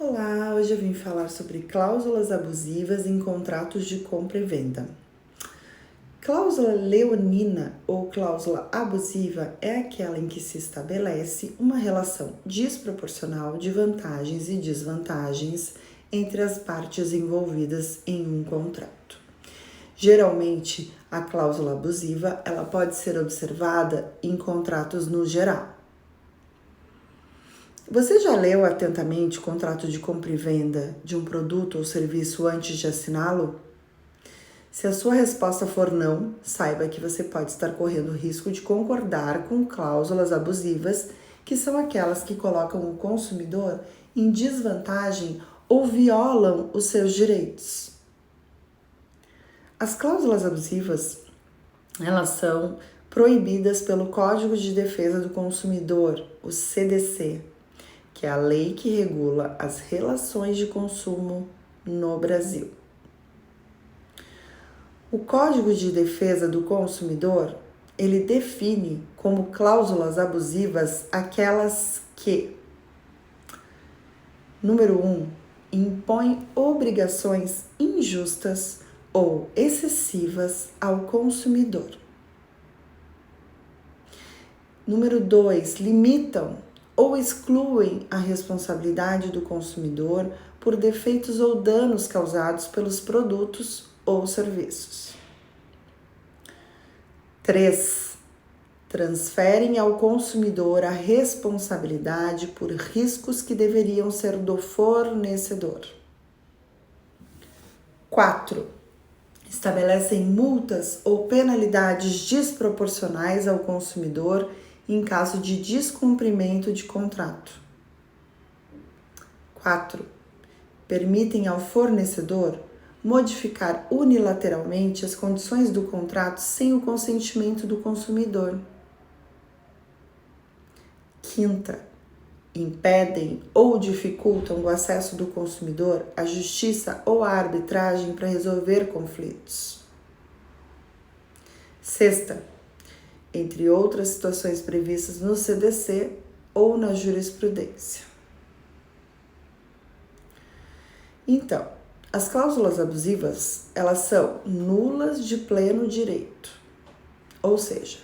Olá, hoje eu vim falar sobre cláusulas abusivas em contratos de compra e venda. Cláusula leonina ou cláusula abusiva é aquela em que se estabelece uma relação desproporcional de vantagens e desvantagens entre as partes envolvidas em um contrato. Geralmente, a cláusula abusiva ela pode ser observada em contratos no geral. Você já leu atentamente o contrato de compra e venda de um produto ou serviço antes de assiná-lo? Se a sua resposta for não, saiba que você pode estar correndo o risco de concordar com cláusulas abusivas, que são aquelas que colocam o consumidor em desvantagem ou violam os seus direitos. As cláusulas abusivas, elas são proibidas pelo Código de Defesa do Consumidor, o CDC, que é a lei que regula as relações de consumo no Brasil. O Código de Defesa do Consumidor, ele define como cláusulas abusivas aquelas que, número 1, impõem obrigações injustas ou excessivas ao consumidor. Número 2, limitam ou excluem a responsabilidade do consumidor por defeitos ou danos causados pelos produtos ou serviços. 3. Transferem ao consumidor a responsabilidade por riscos que deveriam ser do fornecedor. 4. Estabelecem multas ou penalidades desproporcionais ao consumidor em caso de descumprimento de contrato. 4. Permitem ao fornecedor modificar unilateralmente as condições do contrato sem o consentimento do consumidor. 5. Impedem ou dificultam o acesso do consumidor à justiça ou à arbitragem para resolver conflitos. 6. Entre outras situações previstas no CDC ou na jurisprudência. Então, as cláusulas abusivas, elas são nulas de pleno direito, ou seja,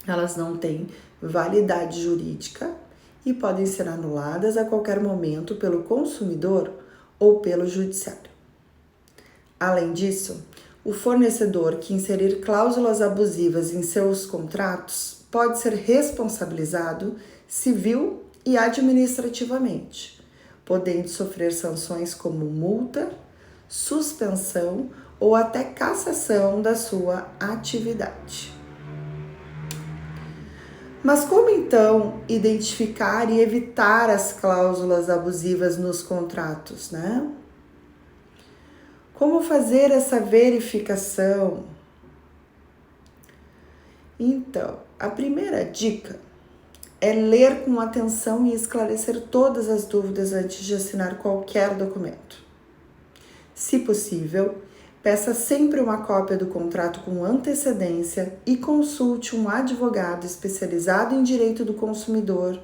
elas não têm validade jurídica e podem ser anuladas a qualquer momento pelo consumidor ou pelo judiciário. Além disso, o fornecedor que inserir cláusulas abusivas em seus contratos pode ser responsabilizado civil e administrativamente, podendo sofrer sanções como multa, suspensão ou até cassação da sua atividade. Mas como então identificar e evitar as cláusulas abusivas nos contratos, né? Como fazer essa verificação? Então, a primeira dica é ler com atenção e esclarecer todas as dúvidas antes de assinar qualquer documento. Se possível, peça sempre uma cópia do contrato com antecedência e consulte um advogado especializado em direito do consumidor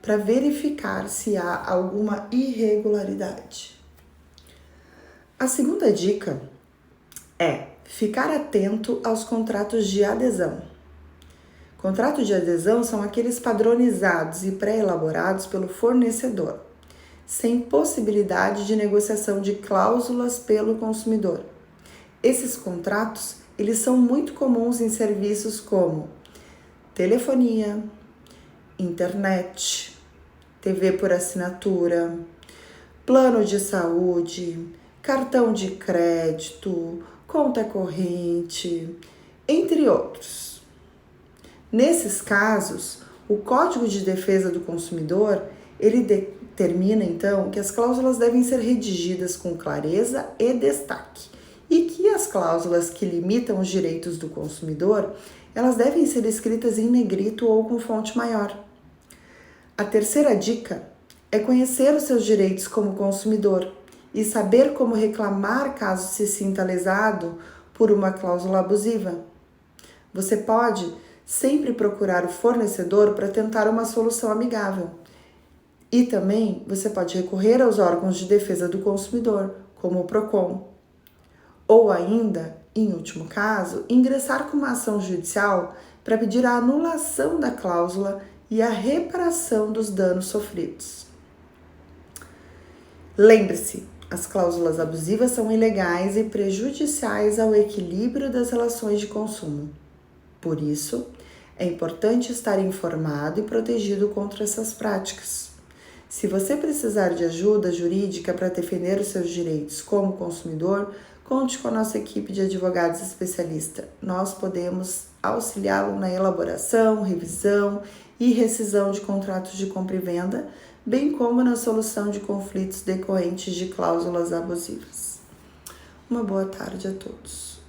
para verificar se há alguma irregularidade. A segunda dica é ficar atento aos contratos de adesão. Contratos de adesão são aqueles padronizados e pré-elaborados pelo fornecedor, sem possibilidade de negociação de cláusulas pelo consumidor. Esses contratos, eles são muito comuns em serviços como telefonia, internet, TV por assinatura, plano de saúde, cartão de crédito, conta corrente, entre outros. Nesses casos, o Código de Defesa do Consumidor, ele determina então que as cláusulas devem ser redigidas com clareza e destaque e que as cláusulas que limitam os direitos do consumidor, elas devem ser escritas em negrito ou com fonte maior. A terceira dica é conhecer os seus direitos como consumidor e saber como reclamar caso se sinta lesado por uma cláusula abusiva. Você pode sempre procurar o fornecedor para tentar uma solução amigável E também você pode recorrer aos órgãos de defesa do consumidor, como o PROCON. Ou ainda, em último caso, ingressar com uma ação judicial para pedir a anulação da cláusula e a reparação dos danos sofridos. Lembre-se, as cláusulas abusivas são ilegais e prejudiciais ao equilíbrio das relações de consumo. Por isso, é importante estar informado e protegido contra essas práticas. Se você precisar de ajuda jurídica para defender os seus direitos como consumidor, conte com a nossa equipe de advogados especialistas. Nós podemos auxiliá-lo na elaboração, revisão e rescisão de contratos de compra e venda, bem como na solução de conflitos decorrentes de cláusulas abusivas. Uma boa tarde a todos.